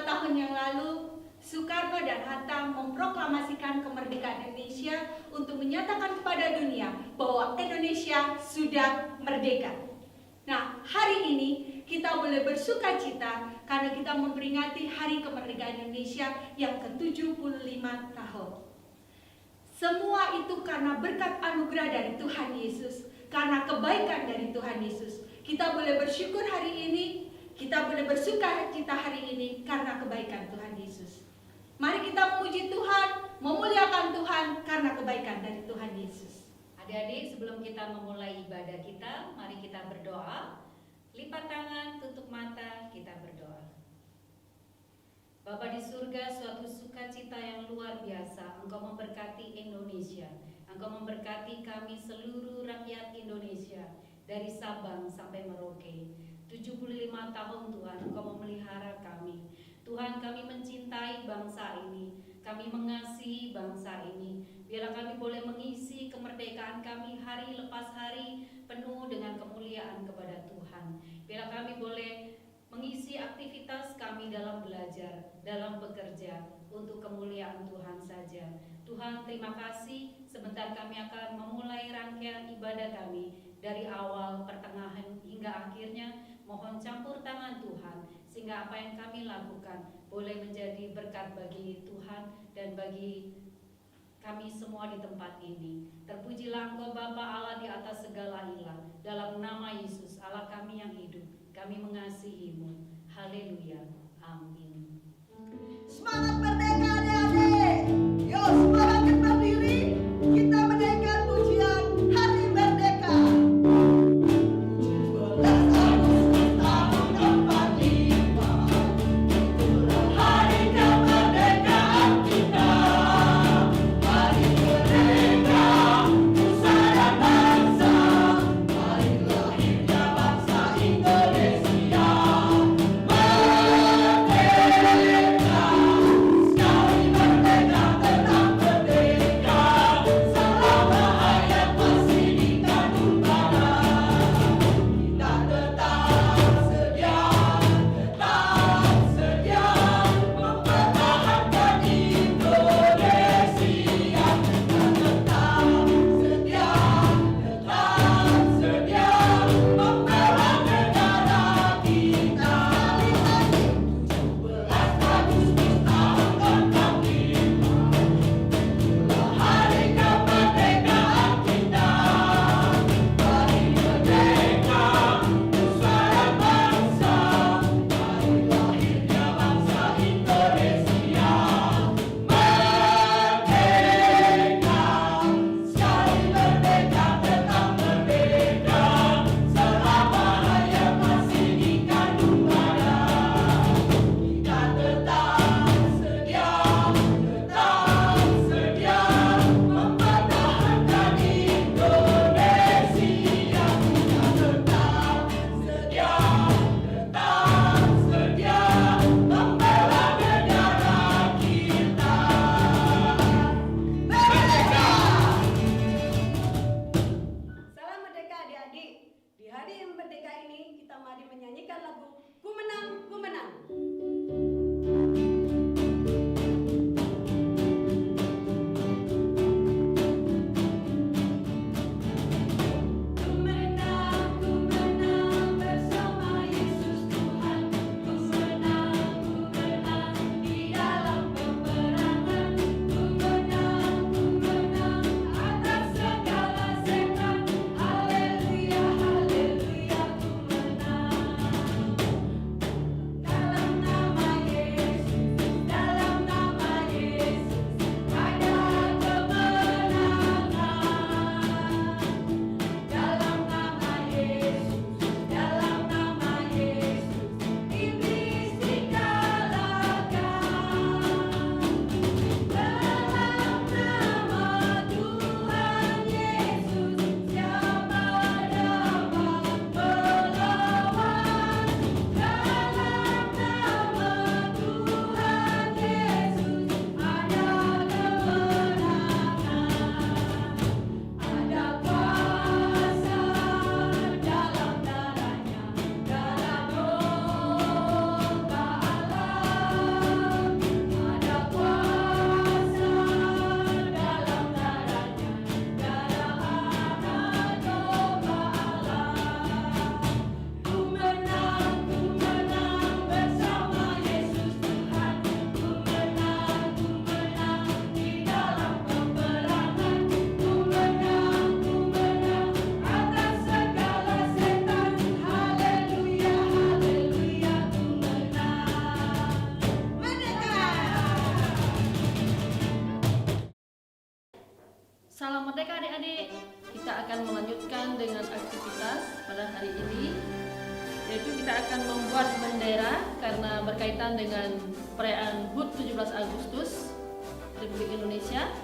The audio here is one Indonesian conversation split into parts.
tahun yang lalu, Soekarno dan Hatta memproklamasikan kemerdekaan Indonesia untuk menyatakan kepada dunia bahwa Indonesia sudah merdeka. Nah, hari ini kita boleh bersuka cita karena kita memperingati Hari Kemerdekaan Indonesia yang ke-75 tahun. Semua itu karena berkat anugerah dari Tuhan Yesus, karena kebaikan dari Tuhan Yesus. Kita boleh bersyukur hari ini, kita boleh bersuka cita hari ini karena kebaikan Tuhan Yesus. Mari kita memuji Tuhan, memuliakan Tuhan karena kebaikan dari Tuhan Yesus. Adik-adik, sebelum kita memulai ibadah kita, mari kita berdoa. Lipat tangan, tutup mata, kita berdoa. Bapa di surga, suatu sukacita yang luar biasa. Engkau memberkati Indonesia. Engkau memberkati kami seluruh rakyat Indonesia, dari Sabang sampai Merauke. 75 tahun Tuhan, Engkau memelihara kami. Tuhan, kami mencintai bangsa ini, kami mengasihi bangsa ini. Biarlah kami boleh mengisi kemerdekaan kami hari lepas hari penuh dengan kemuliaan kepada Tuhan. Biarlah kami boleh mengisi aktivitas kami dalam belajar, dalam bekerja, untuk kemuliaan Tuhan saja. Tuhan, terima kasih. Sebentar kami akan memulai rangkaian ibadah kami dari awal, pertengahan, hingga akhirnya. Mohon campur tangan Tuhan, sehingga apa yang kami lakukan boleh menjadi berkat bagi Tuhan dan bagi kami semua di tempat ini. Terpujilah Engkau Bapa Allah di atas segala ilah. Dalam nama Yesus, Allah kami yang hidup, kami mengasihi-Mu. Haleluya. Amin. Semangat merdeka adik-adik. Yuk semangat kita berdiri. Kita menaikkan pujian Hari Merdeka. Indonesia Salam Merdeka adik-adik. Kita akan melanjutkan dengan aktivitas pada hari ini, yaitu kita akan membuat bendera karena berkaitan dengan perayaan HUT 17 Agustus Republik Indonesia.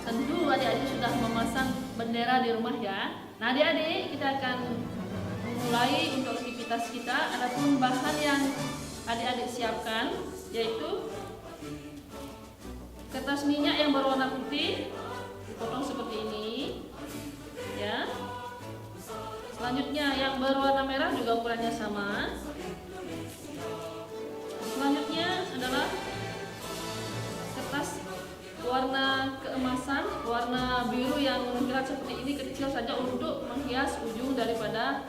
Tentu adik-adik sudah memasang bendera di rumah ya. Nah adik-adik, kita akan memulai untuk aktivitas kita. Adapun bahan yang adik-adik siapkan yaitu kertas minyak yang berwarna putih, dipotong seperti ini ya. Selanjutnya yang berwarna merah juga ukurannya sama. Selanjutnya adalah kertas warna keemasan, warna biru yang mengkilat seperti ini, kecil saja untuk menghias ujung daripada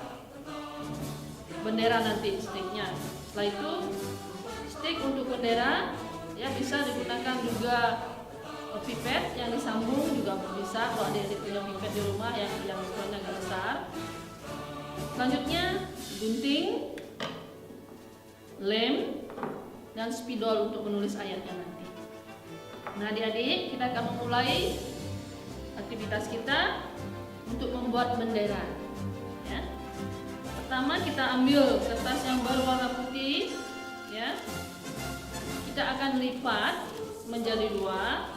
bendera nanti sticknya. Setelah itu stick untuk bendera ya bisa digunakan juga pipet yang disambung juga bisa kalau adik-adik punya pipet di rumah yang ukurannya agak besar. Selanjutnya gunting, lem, dan spidol untuk menulis ayatnya nanti. Nah adik-adik, kita akan memulai aktivitas kita untuk membuat bendera ya. Pertama kita ambil kertas yang berwarna putih ya. Kita akan lipat menjadi dua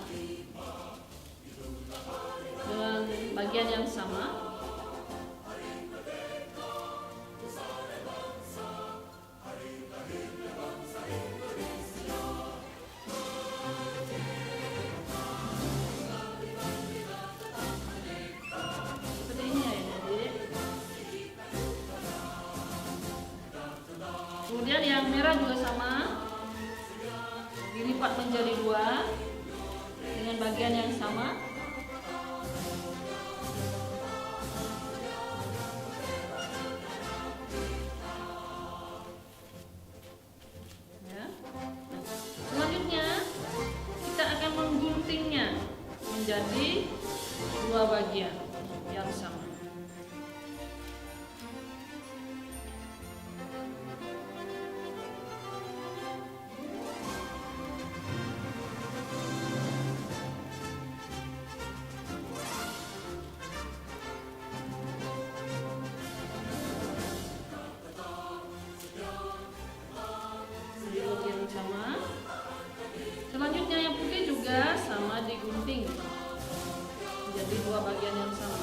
dengan bagian yang sama. Seperti ini ya adik. Kemudian yang merah juga sama, dilipat menjadi dua dengan bagian yang sama. Ya. Selanjutnya kita akan mengguntingnya menjadi dua bagian yang sama. Sama. Selanjutnya yang putih juga sama digunting menjadi dua bagian yang sama.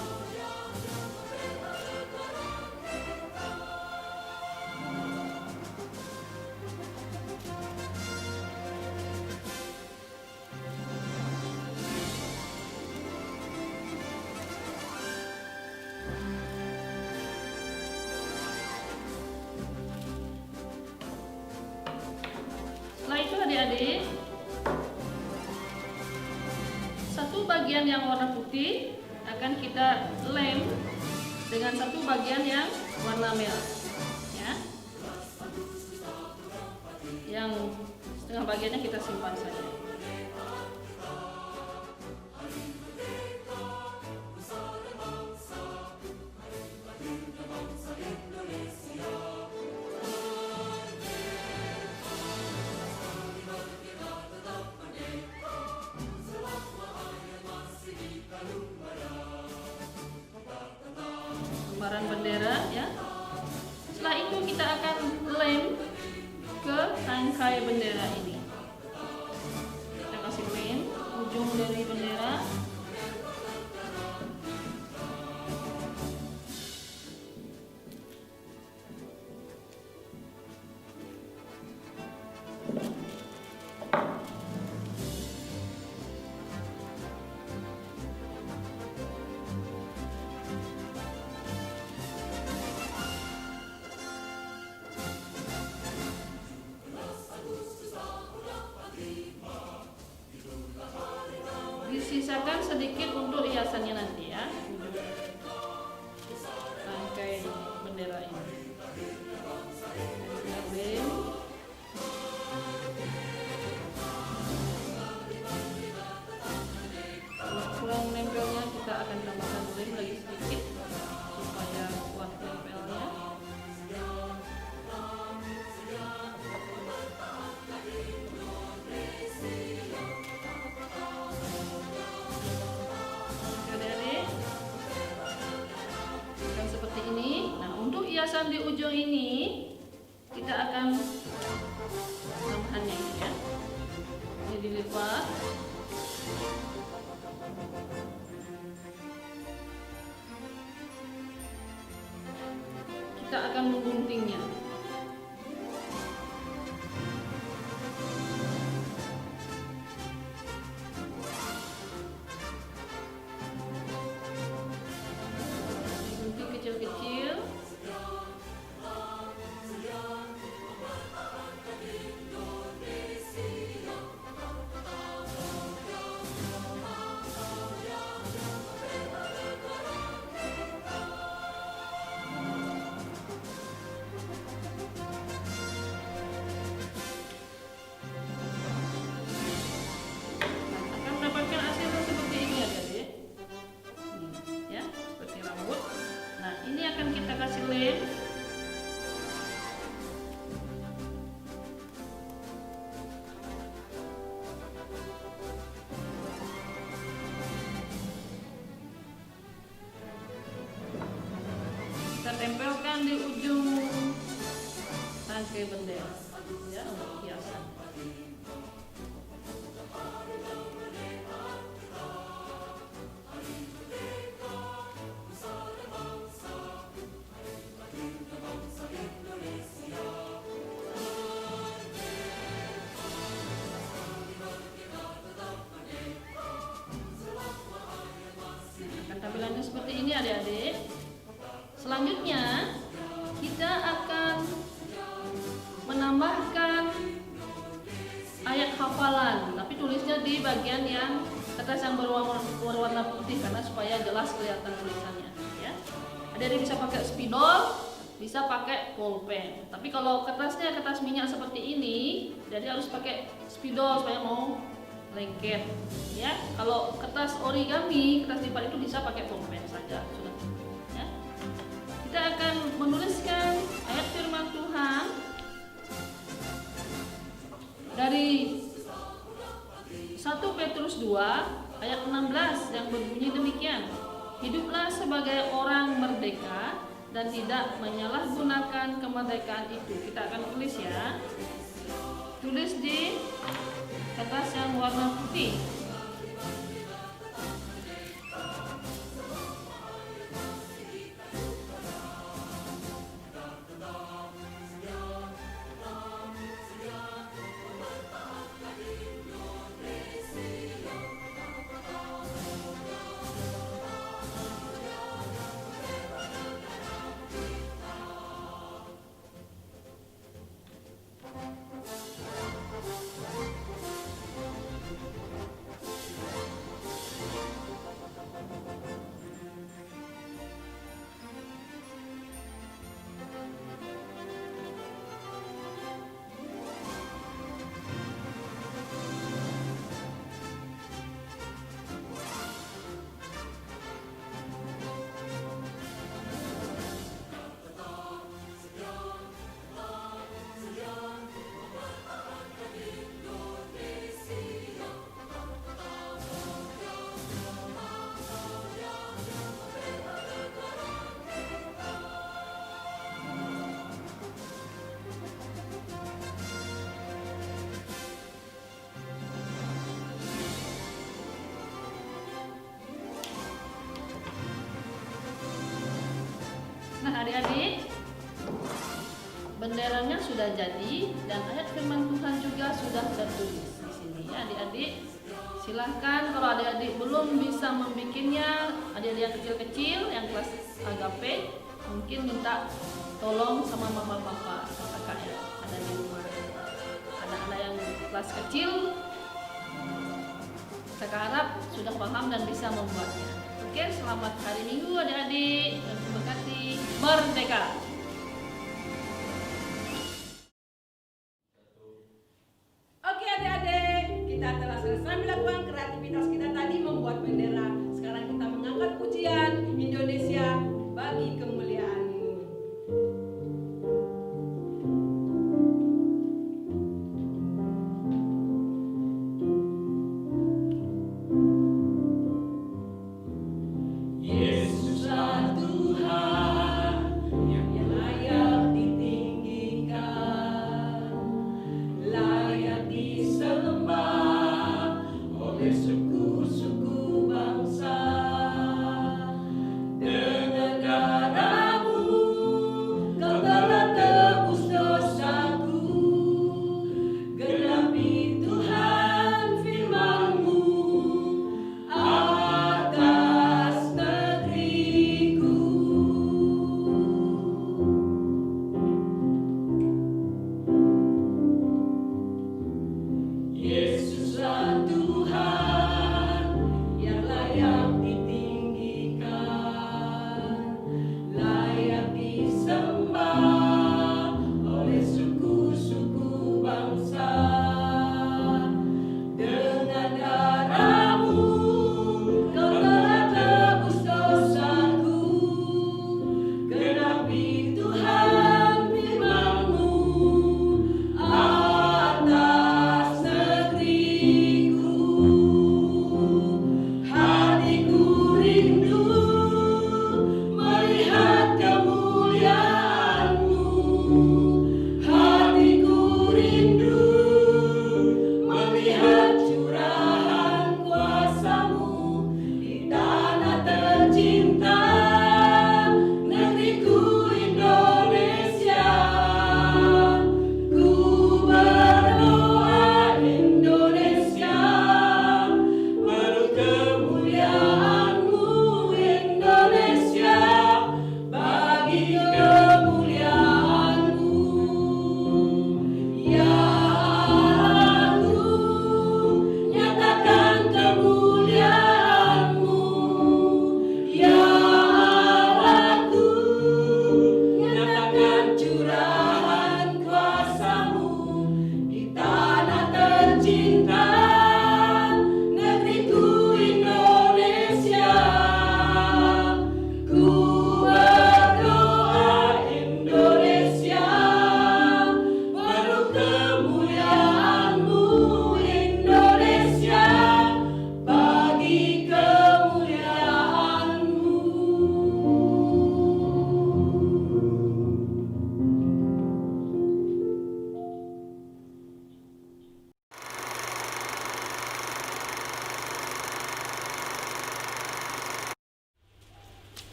Setelah itu adik-adik, satu bagian yang warna putih akan kita lem dengan satu bagian yang warna merah ya. Yang setengah bagiannya kita simpan saja. Lembaran bendera ya. Setelah itu kita akan lem ke tangkai bendera ini. Kita kasih pin ujung dari bendera. Disisakan sedikit untuk hiasannya nanti ya, rangkai bendera ini. Lem. Kalau kurang nempelnya kita akan tambahkan lem lagi sedikit supaya kuat nempelnya. Adik-adik tulisan di ujung ini kita akan tambahannya ya. Ini dilipat. Kita akan mengguntingnya. Gunting kecil-kecil. Akan mendapatkan hasil seperti ini ya guys ya. Ini, ya, seperti rambut. Nah, ini akan kita kasih lem. Kita tempelkan di ujung tangkai bendera ya, untuk hiasan. Akan tampilannya seperti ini adik-adik. Selanjutnya kita akan menambahkan ayat hafalan, tapi tulisnya di bagian yang kertas yang berwarna putih karena supaya jelas kelihatan tulisannya ya. Adik-adik bisa pakai spidol, bisa pakai pulpen. Tapi kalau kertasnya kertas minyak seperti ini, jadi harus pakai spidol supaya mau lengket ya. Kalau kertas origami, kertas lipat itu bisa pakai pulpen saja sudah ya. Kita akan menuliskan ayat firman Tuhan dari 1 Petrus 2 ayat 16 yang berbunyi demikian. Hiduplah sebagai orang merdeka dan tidak menyalahgunakan kemerdekaan itu. Kita akan tulis ya. Tulis di kertas yang warna putih. Nah adik-adik, benderanya sudah jadi dan ayat firman Tuhan juga sudah tertulis di sini ya adik-adik. Silahkan kalau adik-adik belum bisa membikinnya, adik-adik yang kecil-kecil yang kelas agape mungkin minta tolong sama mama papa kakak ya, ada di rumah. Anak-anak yang kelas kecil saya harap sudah paham dan bisa membuatnya. Oke, selamat hari Minggu adik-adik dan berkati merdeka. Oke adik-adik, kita telah selesai melakukan kreativitas kita tadi membuat bendera. Sekarang kita mengangkat pujian Indonesia bagi kemuliaan-Mu. Yesuslah Tuhan yang layak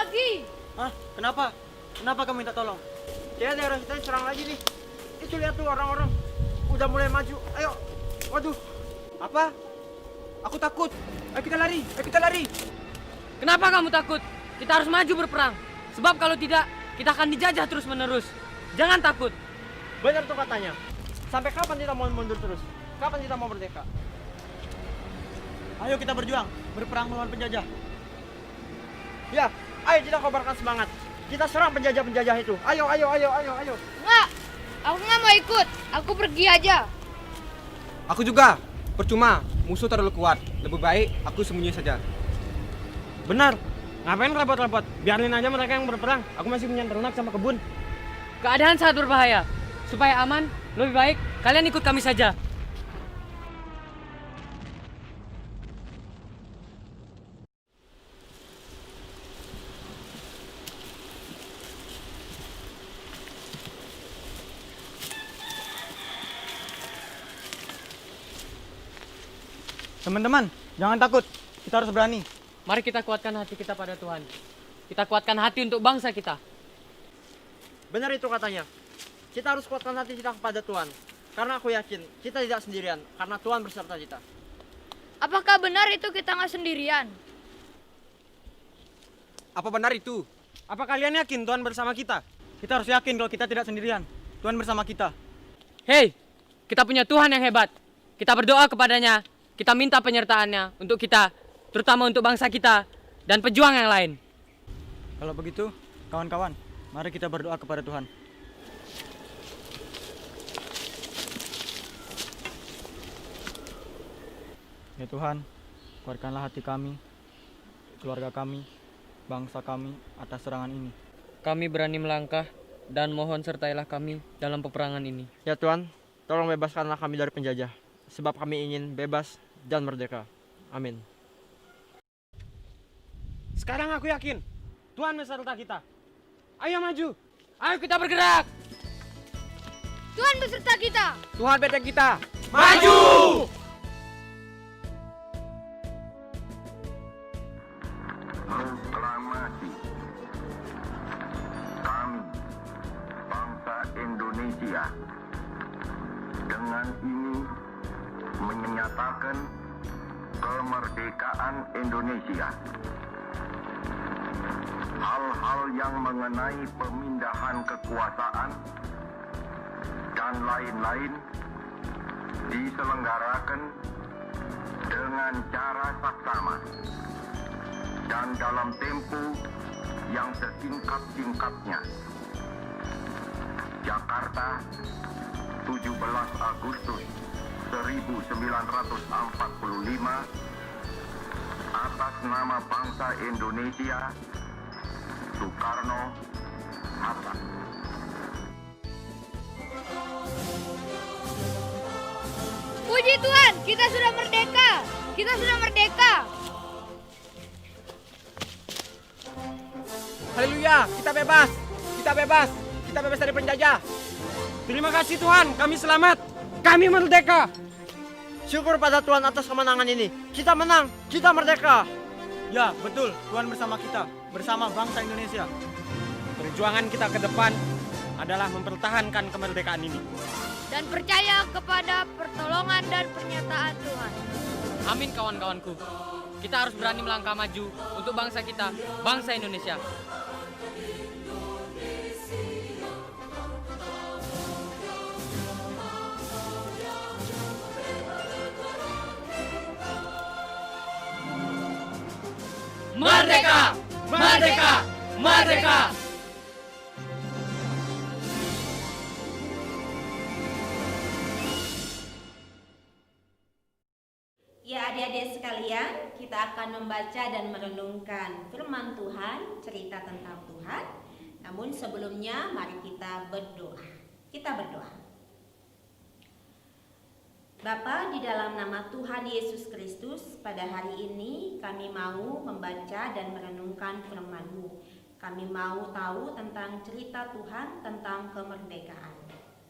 lagi. Hah? Kenapa? Kenapa kamu minta tolong? Dia daerah kita serang lagi nih. Itu lihat tuh orang-orang udah mulai maju. Ayo. Waduh. Apa? Aku takut. Ayo kita lari. Ayo kita lari. Kenapa kamu takut? Kita harus maju berperang. Sebab kalau tidak, kita akan dijajah terus-menerus. Jangan takut. Benar tuh katanya. Sampai kapan kita mau mundur terus? Kapan kita mau merdeka? Ayo kita berjuang, berperang melawan penjajah. Ya, ayo kita kobarkan semangat. Kita serang penjajah-penjajah itu. Ayo. Enggak, aku nggak mau ikut. Aku pergi aja. Aku juga. Percuma, musuh terlalu kuat. Lebih baik aku sembunyi saja. Benar. Ngapain repot-repot? Biarin aja mereka yang berperang. Aku masih punya ternak sama kebun. Keadaan sangat berbahaya. Supaya aman, lebih baik kalian ikut kami saja. Teman-teman, jangan takut. Kita harus berani. Mari kita kuatkan hati kita pada Tuhan. Kita kuatkan hati untuk bangsa kita. Benar itu katanya. Kita harus kuatkan hati kita kepada Tuhan. Karena aku yakin kita tidak sendirian. Karena Tuhan berserta kita. Apakah benar itu kita nggak sendirian? Apa benar itu? Apa kalian yakin Tuhan bersama kita? Kita harus yakin kalau kita tidak sendirian. Tuhan bersama kita. Hei, kita punya Tuhan yang hebat. Kita berdoa kepadanya. Kita minta penyertaannya untuk kita, terutama untuk bangsa kita dan pejuang yang lain. Kalau begitu, kawan-kawan, mari kita berdoa kepada Tuhan. Ya Tuhan, kuatkanlah hati kami, keluarga kami, bangsa kami atas serangan ini. Kami berani melangkah dan mohon sertailah kami dalam peperangan ini. Ya Tuhan, tolong bebaskanlah kami dari penjajah. Sebab kami ingin bebas dan merdeka. Amin. Sekarang aku yakin Tuhan beserta kita. Ayo maju. Ayo kita bergerak. Tuhan beserta kita. Tuhan benteng kita. Maju! Proklamasi. Kami, bangsa Indonesia, dengan ini menyatakan kemerdekaan Indonesia. Hal-hal yang mengenai pemindahan kekuasaan dan lain-lain diselenggarakan dengan cara saksama dan dalam tempo yang sesingkat-singkatnya. Jakarta, 17 Agustus 1945, atas nama bangsa Indonesia, Soekarno-Hatta. Puji Tuhan, kita sudah merdeka. Kita sudah merdeka. Haleluya, kita bebas. Kita bebas. Kita bebas dari penjajah. Terima kasih Tuhan, kami selamat. Kami merdeka. Syukur pada Tuhan atas kemenangan ini. Kita menang, kita merdeka. Ya, betul. Tuhan bersama kita, bersama bangsa Indonesia. Perjuangan kita ke depan adalah mempertahankan kemerdekaan ini. Dan percaya kepada pertolongan dan pernyataan Tuhan. Amin kawan-kawanku. Kita harus berani melangkah maju untuk bangsa kita, bangsa Indonesia. Merdeka! Merdeka! Merdeka! Ya adik-adik sekalian, kita akan membaca dan merenungkan firman Tuhan, cerita tentang Tuhan. Namun sebelumnya mari kita berdoa. Kita berdoa. Bapa, di dalam nama Tuhan Yesus Kristus, pada hari ini kami mau membaca dan merenungkan firman-Mu. Kami mau tahu tentang cerita Tuhan tentang kemerdekaan.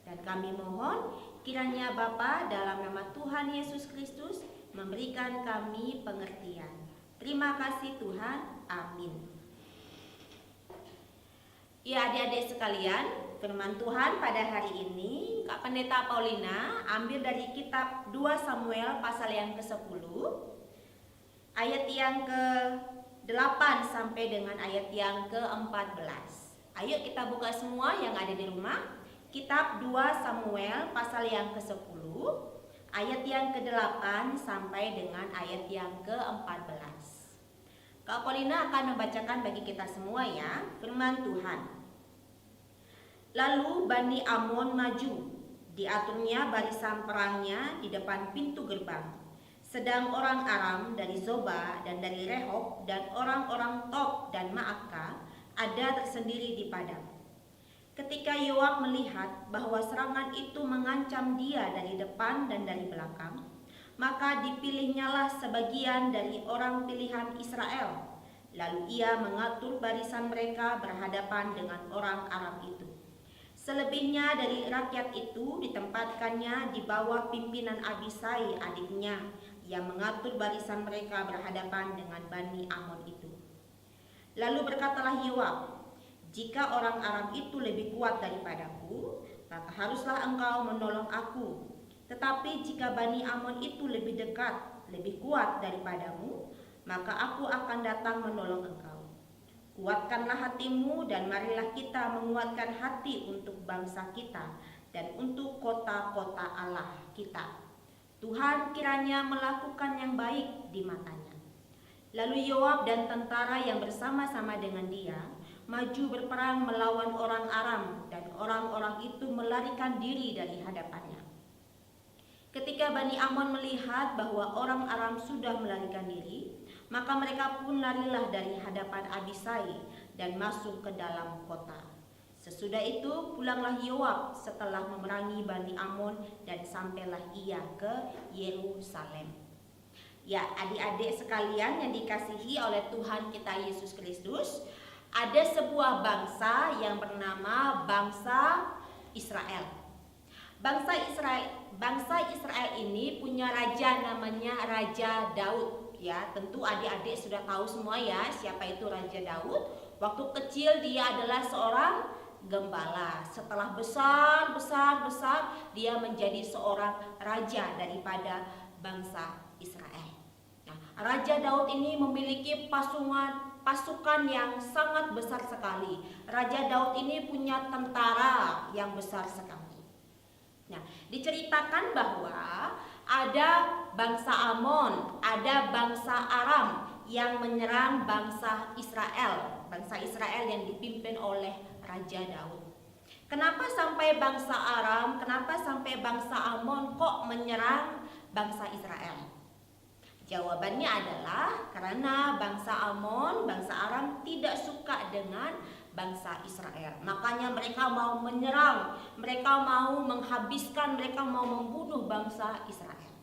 Dan kami mohon kiranya Bapa dalam nama Tuhan Yesus Kristus memberikan kami pengertian. Terima kasih Tuhan. Amin. Ya adik-adik sekalian, firman Tuhan pada hari ini Kak Pendeta Paulina ambil dari kitab 2 Samuel pasal yang ke-10 ayat yang ke-8 sampai dengan ayat yang ke-14. Ayo kita buka semua yang ada di rumah. Kitab 2 Samuel pasal yang ke-10 ayat yang ke-8 sampai dengan ayat yang ke-14. Kak Paulina akan membacakan bagi kita semua ya, firman Tuhan. Lalu Bani Amon maju, diaturnya barisan perangnya di depan pintu gerbang. Sedang orang Aram dari Zoba dan dari Rehob dan orang-orang Tob dan Maaka ada tersendiri di padang. Ketika Yoab melihat bahwa serangan itu mengancam dia dari depan dan dari belakang, maka dipilihnyalah sebagian dari orang pilihan Israel. Lalu ia mengatur barisan mereka berhadapan dengan orang Aram itu. Selebihnya dari rakyat itu ditempatkannya di bawah pimpinan Abisai adiknya yang mengatur barisan mereka berhadapan dengan Bani Amon itu. Lalu berkatalah Yoab, jika orang Aram itu lebih kuat daripadaku, maka haruslah engkau menolong aku. Tetapi jika Bani Amon itu lebih dekat, lebih kuat daripadamu, maka aku akan datang menolong engkau. Kuatkanlah hatimu dan marilah kita menguatkan hati untuk bangsa kita dan untuk kota-kota Allah kita. Tuhan kiranya melakukan yang baik di matanya. Lalu Yoab dan tentara yang bersama-sama dengan dia maju berperang melawan orang Aram dan orang-orang itu melarikan diri dari hadapannya. Ketika Bani Amon melihat bahwa orang Aram sudah melarikan diri, maka mereka pun larilah dari hadapan Abisai dan masuk ke dalam kota. Sesudah itu pulanglah Yoab setelah memerangi Bani Amon dan sampailah ia ke Yerusalem. Ya adik-adik sekalian yang dikasihi oleh Tuhan kita Yesus Kristus, ada sebuah bangsa yang bernama bangsa Israel. Bangsa Israel ini punya raja namanya Raja Daud. Ya, tentu adik-adik sudah tahu semua ya siapa itu Raja Daud. Waktu kecil dia adalah seorang gembala. Setelah besar dia menjadi seorang raja daripada bangsa Israel. Nah, Raja Daud ini memiliki pasukan yang sangat besar sekali. Raja Daud ini punya tentara yang besar sekali. Nah, diceritakan bahwa ada bangsa Amon, ada bangsa Aram yang menyerang bangsa Israel. Bangsa Israel yang dipimpin oleh Raja Daud. Kenapa sampai bangsa Aram, kenapa sampai bangsa Amon kok menyerang bangsa Israel? Jawabannya adalah karena bangsa Amon, bangsa Aram tidak suka dengan bangsa Israel. Makanya mereka mau menyerang, mereka mau menghabiskan, mereka mau membunuh bangsa Israel.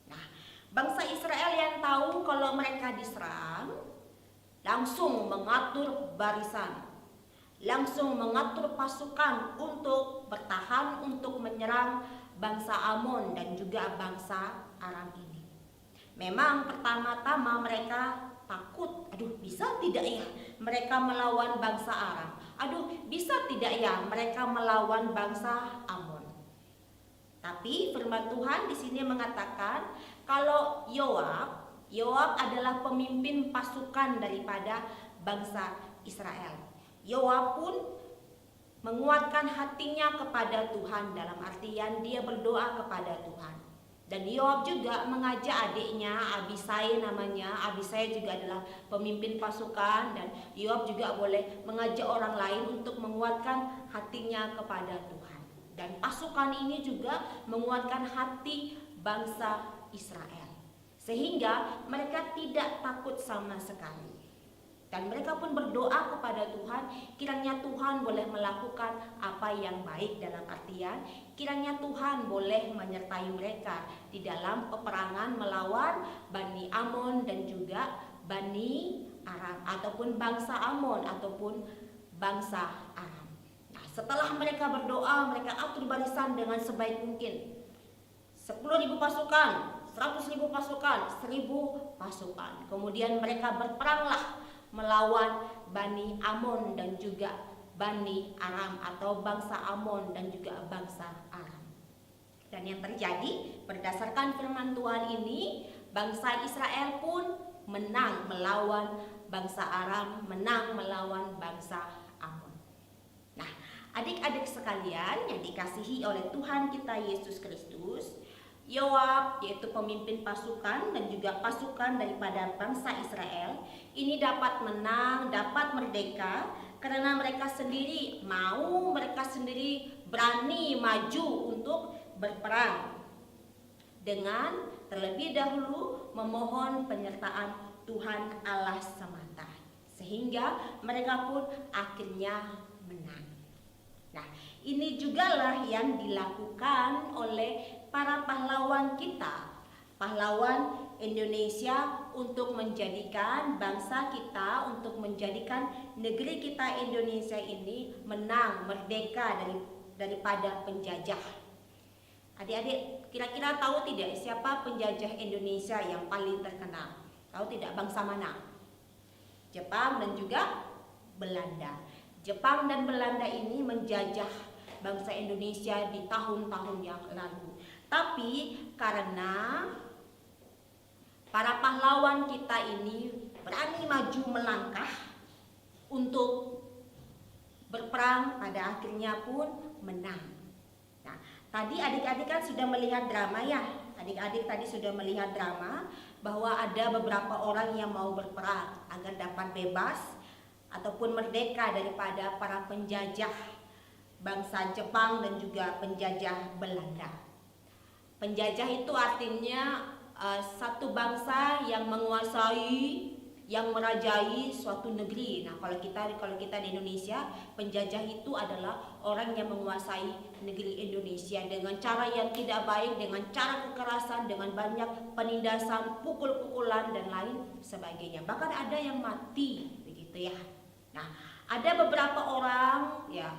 Nah, bangsa Israel yang tahu kalau mereka diserang, langsung mengatur barisan, langsung mengatur pasukan untuk bertahan, untuk menyerang bangsa Amon dan juga bangsa Aram ini. Memang pertama-tama mereka takut, aduh bisa tidak ya mereka melawan bangsa Aram, aduh bisa tidak ya mereka melawan bangsa Amon. Tapi firman Tuhan di sini mengatakan kalau Yoab adalah pemimpin pasukan daripada bangsa Israel. Yoab pun menguatkan hatinya kepada Tuhan, dalam artian dia berdoa kepada Tuhan. Dan Yoab juga mengajak adiknya Abisai namanya. Abisai juga adalah pemimpin pasukan dan Yoab juga boleh mengajak orang lain untuk menguatkan hatinya kepada Tuhan. Dan pasukan ini juga menguatkan hati bangsa Israel. Sehingga mereka tidak takut sama sekali. Dan mereka pun berdoa kepada Tuhan, kiranya Tuhan boleh melakukan apa yang baik, dalam artian kiranya Tuhan boleh menyertai mereka di dalam peperangan melawan Bani Amon dan juga Bani Aram, ataupun bangsa Amon ataupun bangsa Aram. Nah, setelah mereka berdoa, mereka atur barisan dengan sebaik mungkin. 10.000 pasukan, 100.000 pasukan, 1.000 pasukan. Kemudian mereka berperanglah melawan Bani Amon dan juga Bani Aram atau bangsa Amon dan juga bangsa Aram. Dan yang terjadi berdasarkan firman Tuhan ini, bangsa Israel pun menang melawan bangsa Aram, menang melawan bangsa Amon. Nah, adik-adik sekalian yang dikasihi oleh Tuhan kita Yesus Kristus, Yoab yaitu pemimpin pasukan dan juga pasukan daripada bangsa Israel ini dapat menang, dapat merdeka karena mereka sendiri mau, mereka sendiri berani maju untuk berperang dengan terlebih dahulu memohon penyertaan Tuhan Allah semata, sehingga mereka pun akhirnya menang. Nah, ini jugalah yang dilakukan oleh para pahlawan kita, pahlawan Indonesia, untuk menjadikan bangsa kita, untuk menjadikan negeri kita Indonesia ini menang, merdeka daripada penjajah. Adik-adik kira-kira tahu tidak siapa penjajah Indonesia yang paling terkenal? Tahu tidak bangsa mana? Jepang dan juga Belanda. Jepang dan Belanda ini menjajah bangsa Indonesia di tahun-tahun yang lalu. Tapi karena para pahlawan kita ini berani maju melangkah untuk berperang, pada akhirnya pun menang. Nah, tadi adik-adik kan sudah melihat drama ya. Adik-adik tadi sudah melihat drama bahwa ada beberapa orang yang mau berperang agar dapat bebas ataupun merdeka daripada para penjajah bangsa Jepang dan juga penjajah Belanda. Penjajah itu artinya satu bangsa yang menguasai, yang merajai suatu negeri. Nah, kalau kita di Indonesia, penjajah itu adalah orang yang menguasai negeri Indonesia dengan cara yang tidak baik, dengan cara kekerasan, dengan banyak penindasan, pukul-pukulan dan lain sebagainya. Bahkan ada yang mati, begitu ya. Nah, ada beberapa orang ya,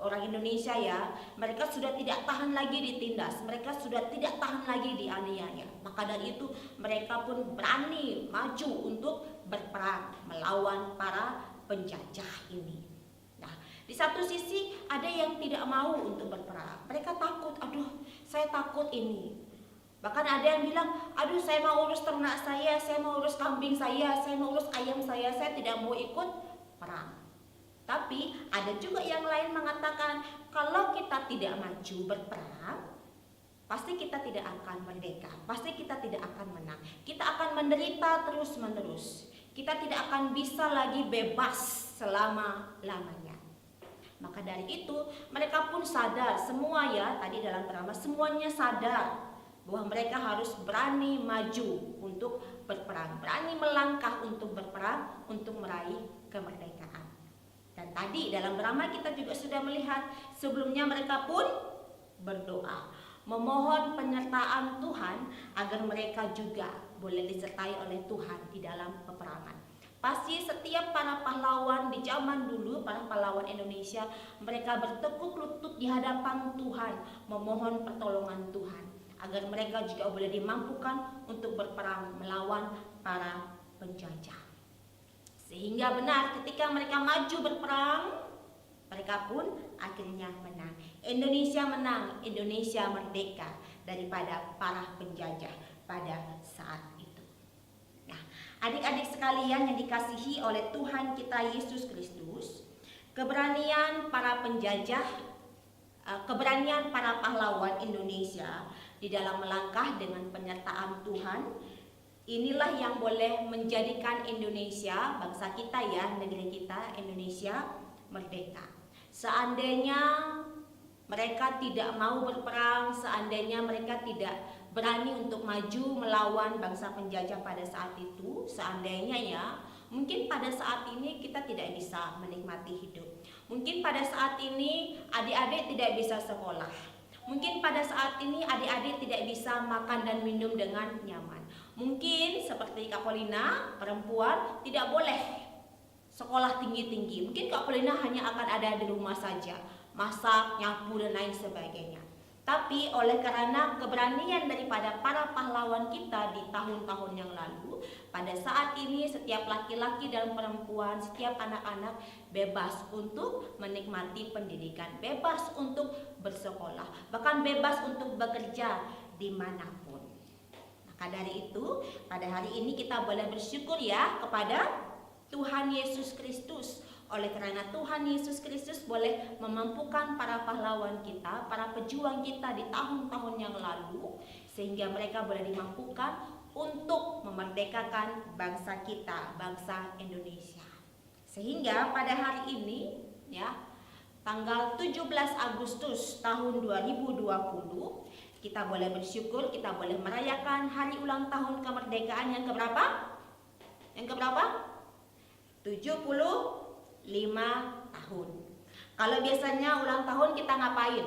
orang Indonesia ya, mereka sudah tidak tahan lagi ditindas, mereka sudah tidak tahan lagi dianiaya. Maka dari itu mereka pun berani maju untuk berperang melawan para penjajah ini. Nah, di satu sisi ada yang tidak mau untuk berperang. Mereka takut, aduh saya takut ini. Bahkan ada yang bilang, aduh saya mau urus ternak saya mau urus kambing saya mau urus ayam saya tidak mau ikut perang. Tapi ada juga yang lain mengatakan, kalau kita tidak maju berperang, pasti kita tidak akan merdeka, pasti kita tidak akan menang. Kita akan menderita terus-menerus. Kita tidak akan bisa lagi bebas selama-lamanya. Maka dari itu mereka pun sadar, semua ya, tadi dalam drama semuanya sadar bahwa mereka harus berani maju untuk berperang, berani melangkah untuk berperang, untuk meraih kemerdekaan. Dan tadi dalam drama kita juga sudah melihat sebelumnya mereka pun berdoa, memohon penyertaan Tuhan agar mereka juga boleh disertai oleh Tuhan di dalam peperangan. Pasti setiap para pahlawan di zaman dulu, para pahlawan Indonesia, mereka bertekuk lutut di hadapan Tuhan, memohon pertolongan Tuhan agar mereka juga boleh dimampukan untuk berperang melawan para penjajah. Sehingga benar ketika mereka maju berperang, mereka pun akhirnya menang. Indonesia menang, Indonesia merdeka daripada para penjajah pada saat itu. Nah, adik-adik sekalian yang dikasihi oleh Tuhan kita Yesus Kristus, keberanian para penjajah, keberanian para pahlawan Indonesia di dalam melangkah dengan penyertaan Tuhan, inilah yang boleh menjadikan Indonesia, bangsa kita ya, negeri kita Indonesia merdeka. Seandainya mereka tidak mau berperang, seandainya mereka tidak berani untuk maju melawan bangsa penjajah pada saat itu, seandainya ya, mungkin pada saat ini kita tidak bisa menikmati hidup. Mungkin pada saat ini adik-adik tidak bisa sekolah. Mungkin pada saat ini adik-adik tidak bisa makan dan minum dengan nyaman. Mungkin seperti Kak Polina, perempuan tidak boleh sekolah tinggi-tinggi. Mungkin Kak Polina hanya akan ada di rumah saja, masak, nyapu dan lain sebagainya. Tapi oleh karena keberanian daripada para pahlawan kita di tahun-tahun yang lalu, pada saat ini setiap laki-laki dan perempuan, setiap anak-anak bebas untuk menikmati pendidikan, bebas untuk bersekolah, bahkan bebas untuk bekerja dimanapun. Maka dari itu, pada hari ini kita boleh bersyukur ya kepada Tuhan Yesus Kristus. Oleh karena Tuhan Yesus Kristus boleh memampukan para pahlawan kita, para pejuang kita di tahun-tahun yang lalu, sehingga mereka boleh dimampukan untuk memerdekakan bangsa kita, bangsa Indonesia. Sehingga pada hari ini ya, tanggal 17 Agustus tahun 2020, kita boleh bersyukur, kita boleh merayakan hari ulang tahun kemerdekaan yang keberapa? Yang keberapa? 75 tahun. Kalau biasanya ulang tahun kita ngapain?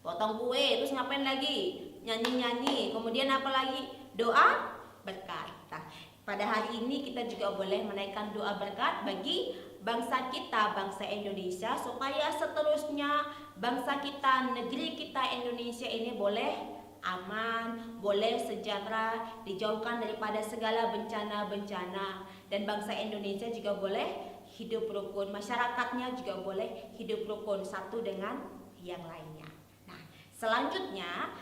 Potong kue, terus ngapain lagi? Nyanyi-nyanyi, kemudian apa lagi? Doa berkat. Nah, pada hari ini kita juga boleh menaikkan doa berkat bagi bangsa kita, bangsa Indonesia, supaya seterusnya bangsa kita, negeri kita Indonesia ini boleh aman, boleh sejahtera, dijauhkan daripada segala bencana-bencana, dan bangsa Indonesia juga boleh hidup rukun, masyarakatnya juga boleh hidup rukun satu dengan yang lainnya. Nah, selanjutnya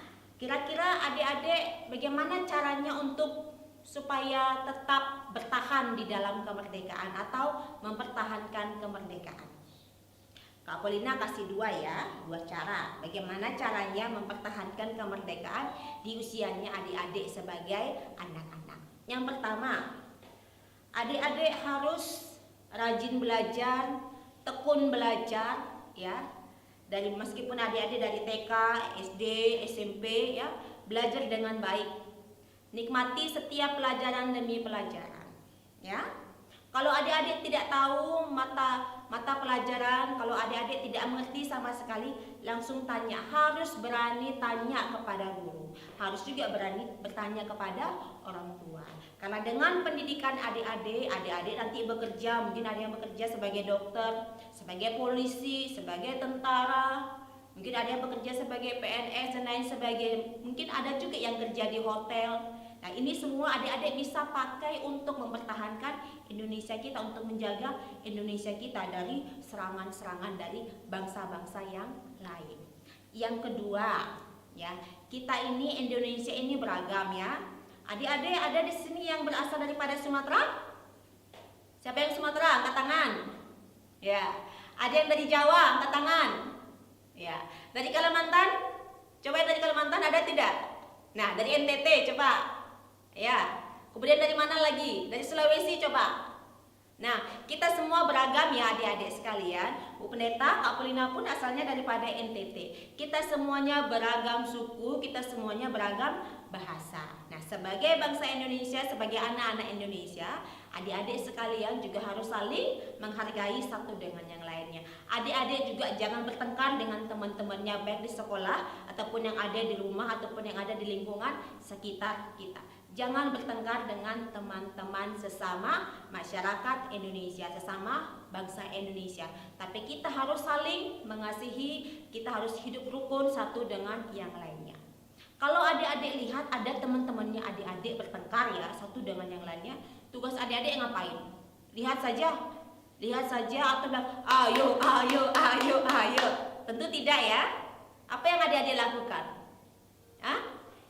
kira-kira adik-adik bagaimana caranya untuk supaya tetap bertahan di dalam kemerdekaan atau mempertahankan kemerdekaan? Kak Polina kasih dua cara bagaimana caranya mempertahankan kemerdekaan di usianya adik-adik sebagai anak-anak. Yang pertama, adik-adik harus rajin belajar, tekun belajar ya. Dari meskipun adik-adik dari TK, SD, SMP ya, belajar dengan baik. Nikmati setiap pelajaran demi pelajaran ya. Kalau adik-adik tidak tahu mata pelajaran, kalau adik-adik tidak mengerti sama sekali, langsung tanya. Harus berani tanya kepada guru. Harus juga berani bertanya kepada orang tua. Karena dengan pendidikan adik-adik nanti bekerja, mungkin ada yang bekerja sebagai dokter, sebagai polisi, sebagai tentara, mungkin ada yang bekerja sebagai PNS dan lain sebagainya. Mungkin ada juga yang kerja di hotel. Nah, ini semua adik-adik bisa pakai untuk mempertahankan Indonesia kita, untuk menjaga Indonesia kita dari serangan-serangan dari bangsa-bangsa yang lain. Yang kedua, ya, kita ini Indonesia ini beragam ya. Adik-adik ada di sini yang berasal daripada Sumatera? Siapa yang Sumatera? Angkat tangan. Ya. Ada yang dari Jawa? Angkat tangan. Ya. Dari Kalimantan? Coba yang dari Kalimantan ada tidak? Nah, dari NTT coba. Ya, kemudian dari mana lagi? Dari Sulawesi coba. Nah, kita semua beragam ya adik-adik sekalian. Bu Pendeta, Kak Polina pun asalnya daripada NTT. Kita semuanya beragam suku, kita semuanya beragam bahasa. Nah, sebagai bangsa Indonesia, sebagai anak-anak Indonesia, adik-adik sekalian juga harus saling menghargai satu dengan yang lainnya. Adik-adik juga jangan bertengkar dengan teman-temannya, baik di sekolah ataupun yang ada di rumah ataupun yang ada di lingkungan sekitar kita. Jangan bertengkar dengan teman-teman sesama masyarakat Indonesia, sesama bangsa Indonesia. Tapi kita harus saling mengasihi, kita harus hidup rukun satu dengan yang lainnya. Kalau adik-adik lihat ada teman-temannya adik-adik bertengkar ya satu dengan yang lainnya, tugas adik-adik ngapain? Lihat saja atau bilang ayo. Tentu tidak ya. Apa yang adik-adik lakukan?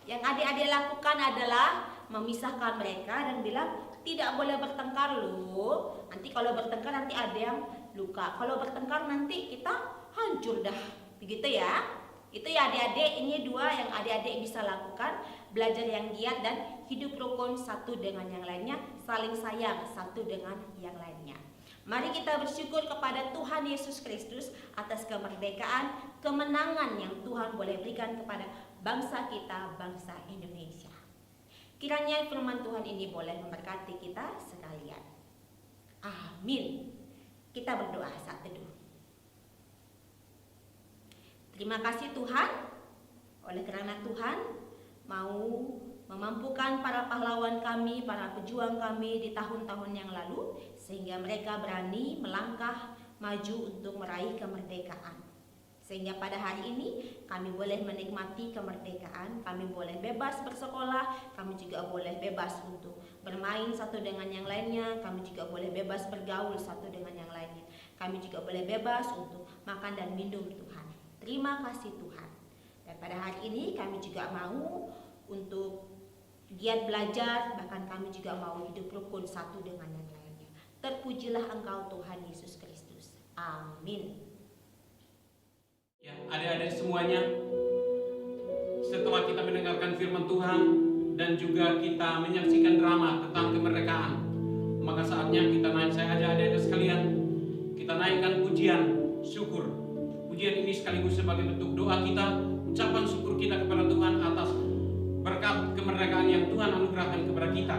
Yang adik-adik lakukan adalah memisahkan mereka dan bilang tidak boleh bertengkar loh. Nanti kalau bertengkar nanti ada yang luka. Kalau bertengkar nanti kita hancur dah. Begitu ya. Itu ya adik-adik, ini dua yang adik-adik bisa lakukan. Belajar yang giat dan hidup rukun satu dengan yang lainnya. Saling sayang satu dengan yang lainnya. Mari kita bersyukur kepada Tuhan Yesus Kristus atas kemerdekaan, kemenangan yang Tuhan boleh berikan kepada bangsa kita, bangsa Indonesia. Kiranya firman Tuhan ini boleh memberkati kita sekalian. Amin. Kita berdoa saat teduh. Terima kasih Tuhan, oleh karena Tuhan mau memampukan para pahlawan kami, para pejuang kami di tahun-tahun yang lalu, sehingga mereka berani melangkah maju untuk meraih kemerdekaan. Sehingga pada hari ini kami boleh menikmati kemerdekaan, kami boleh bebas bersekolah, kami juga boleh bebas untuk bermain satu dengan yang lainnya, kami juga boleh bebas bergaul satu dengan yang lainnya. Kami juga boleh bebas untuk makan dan minum Tuhan. Terima kasih Tuhan. Dan pada hari ini kami juga mau untuk giat belajar, bahkan kami juga mau hidup rukun satu dengan yang lainnya. Terpujilah Engkau Tuhan Yesus Kristus. Amin. Ya, adik-adik semuanya, setelah kita mendengarkan firman Tuhan dan juga kita menyaksikan drama tentang kemerdekaan, maka saatnya kita naik, saya ajak adik-adik sekalian, kita naikkan pujian syukur. Pujian ini sekaligus sebagai bentuk doa kita, ucapan syukur kita kepada Tuhan atas berkat kemerdekaan yang Tuhan anugerahkan kepada kita.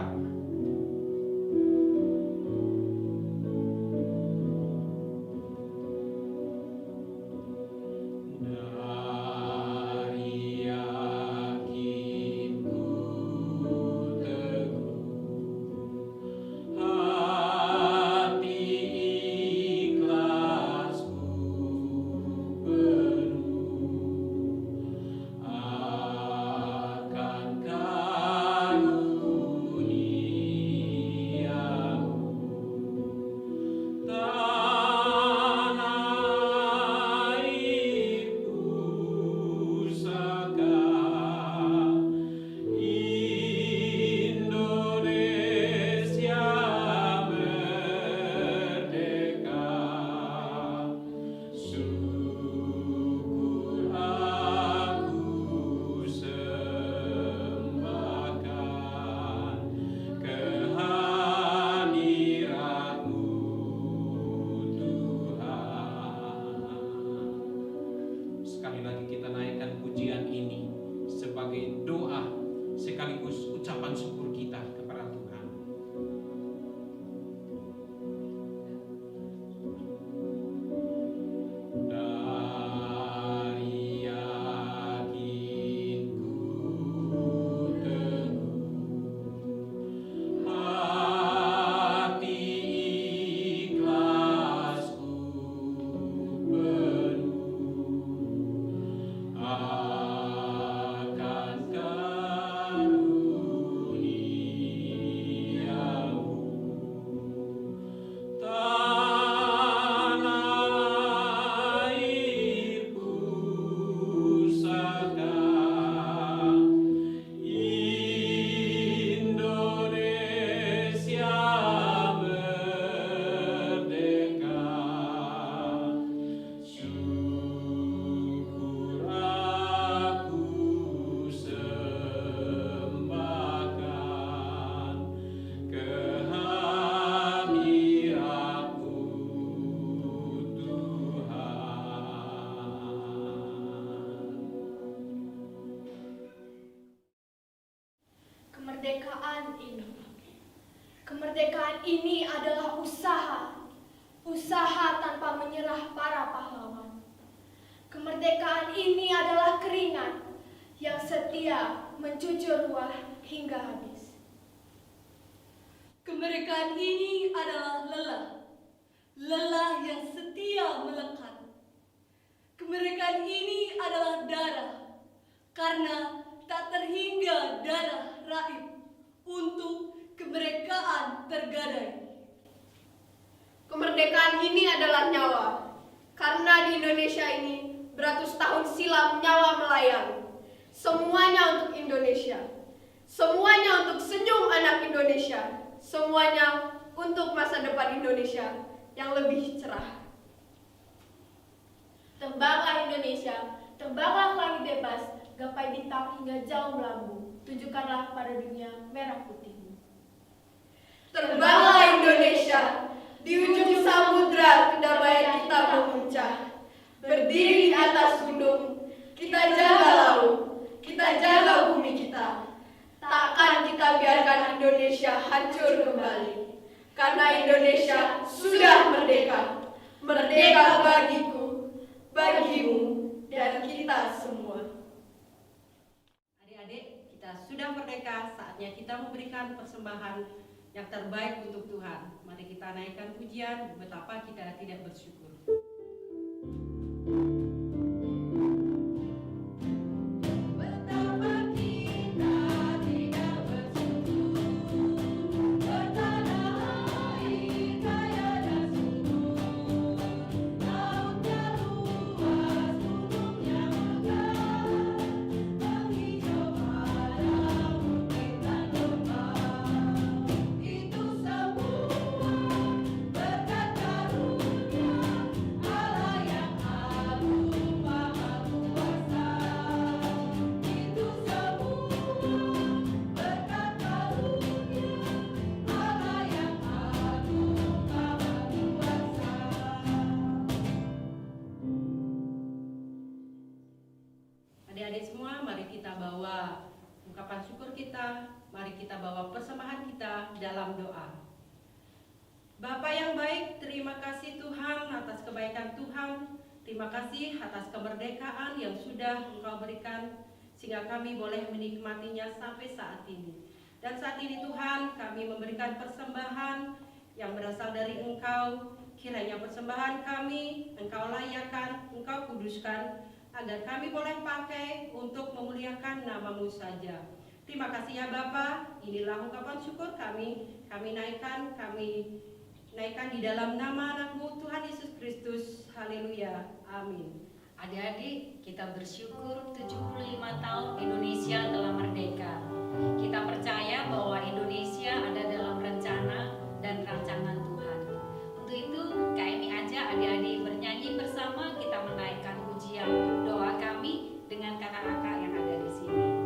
Kemerdekaan ini adalah usaha tanpa menyerah para pahlawan. Kemerdekaan ini adalah keringat yang setia mencucur ruah hingga habis. Kemerdekaan ini adalah lelah yang setia melekat. Kemerdekaan ini adalah darah, karena tak terhingga darah raib untuk kemerdekaan tergadai. Kemerdekaan ini adalah nyawa, karena di Indonesia ini beratus tahun silam nyawa melayang. Semuanya untuk Indonesia, semuanya untuk senyum anak Indonesia, semuanya untuk masa depan Indonesia yang lebih cerah. Terbanglah Indonesia, terbanglah langit bebas, gapai bintang hingga jauh melambung, tunjukkanlah pada dunia merah putihmu. Terbanglah Indonesia, di ujung samudra kedamaian kita memuncah. Berdiri di atas gunung, kita jaga laut, kita jaga bumi kita. Takkan kita biarkan Indonesia hancur kembali, karena Indonesia sudah merdeka. Merdeka bagiku, bagimu, dan kita semua. Adik-adik, kita sudah merdeka, saatnya kita memberikan persembahan yang terbaik untuk Tuhan. Mari kita naikkan pujian, betapa kita tidak bersyukur. kita, mari kita bawa persembahan kita dalam doa. Bapa yang baik, terima kasih Tuhan atas kebaikan Tuhan. Terima kasih atas kemerdekaan yang sudah Engkau berikan sehingga kami boleh menikmatinya sampai saat ini. Dan saat ini Tuhan, kami memberikan persembahan yang berasal dari Engkau. Kiranya persembahan kami Engkau layakkan, Engkau kuduskan, agar kami boleh pakai untuk memuliakan nama-Mu saja. Terima kasih ya Bapa. Inilah ungkapan syukur kami naikkan di dalam nama anak-Mu Tuhan Yesus Kristus. Haleluya. Amin. Adik-adik, kita bersyukur 75 tahun Indonesia telah merdeka. Kita percaya bahwa Indonesia ada dalam rencana dan rancangan Tuhan. Untuk itu, kami ajak adik-adik bernyanyi bersama, kita menaikkan pujian doa kami dengan kakak-kakak yang ada di sini.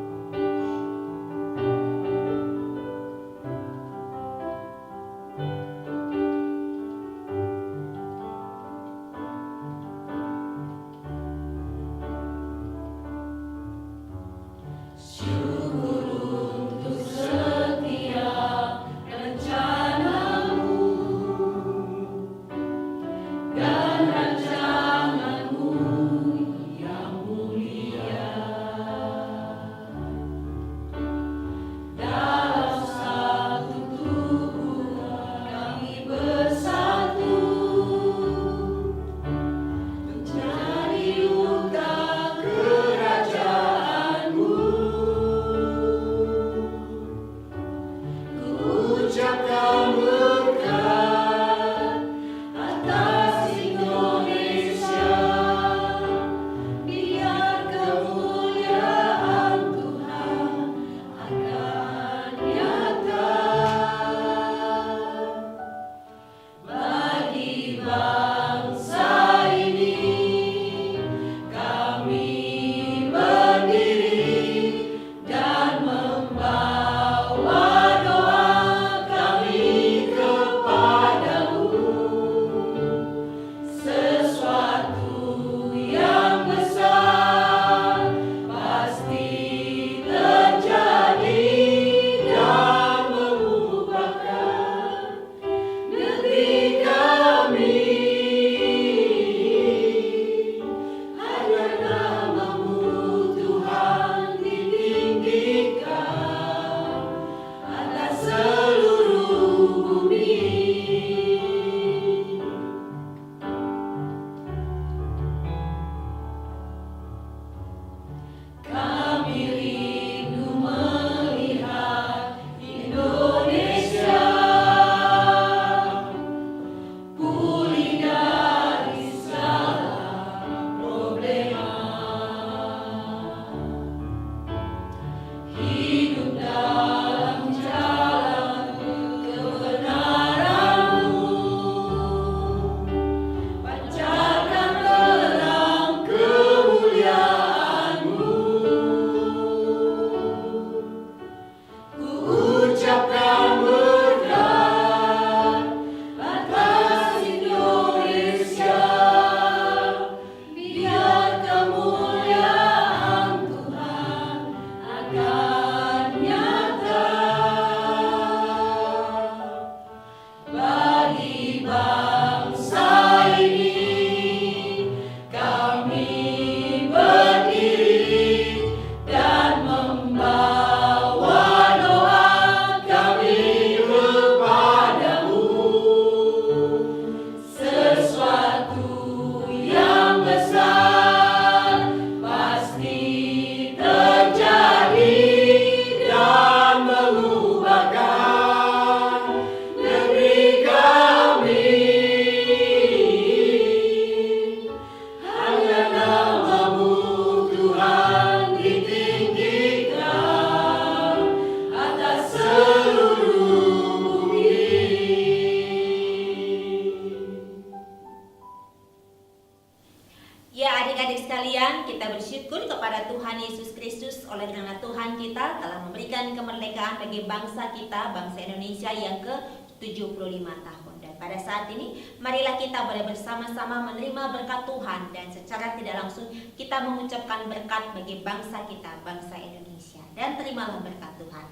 oleh karena Tuhan kita telah memberikan kemerdekaan bagi bangsa kita, bangsa Indonesia yang ke-75 tahun. Dan pada saat ini, marilah kita boleh bersama-sama menerima berkat Tuhan dan secara tidak langsung kita mengucapkan berkat bagi bangsa kita, bangsa Indonesia. Dan terimalah berkat Tuhan.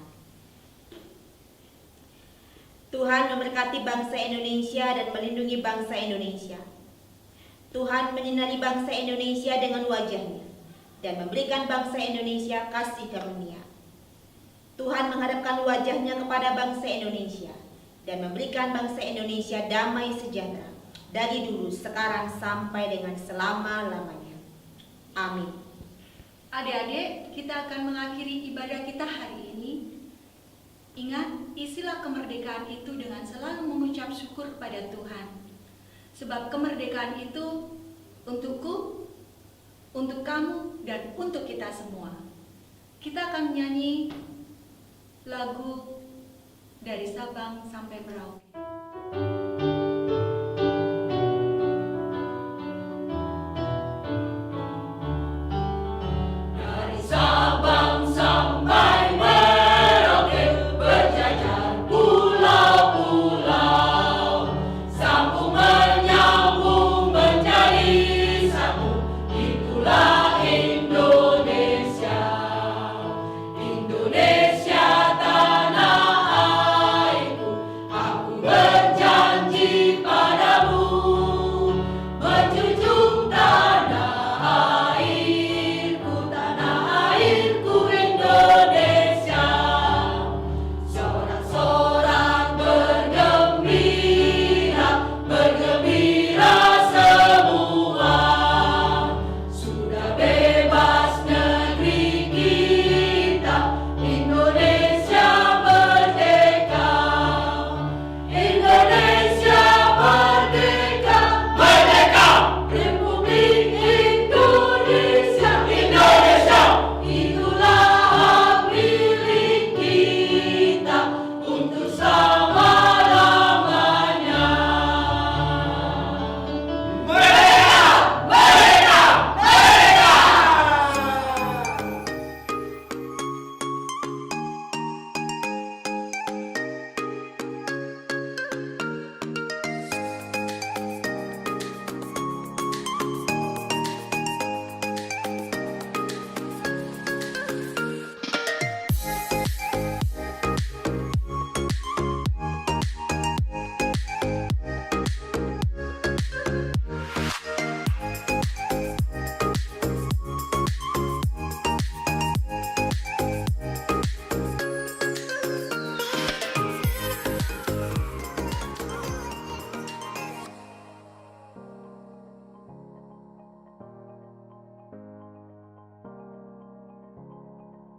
Tuhan memberkati bangsa Indonesia dan melindungi bangsa Indonesia. Tuhan menyinari bangsa Indonesia dengan wajah-Nya dan memberikan bangsa Indonesia kasih karunia. Tuhan menghadapkan wajah-Nya kepada bangsa Indonesia dan memberikan bangsa Indonesia damai sejahtera dari dulu, sekarang, sampai dengan selama-lamanya. Amin. Adik-adik, kita akan mengakhiri ibadah kita hari ini. Ingat, isilah kemerdekaan itu dengan selalu mengucap syukur pada Tuhan. Sebab kemerdekaan itu untukku, untuk kamu, dan untuk kita semua. Kita akan menyanyi lagu dari Sabang sampai Merauke.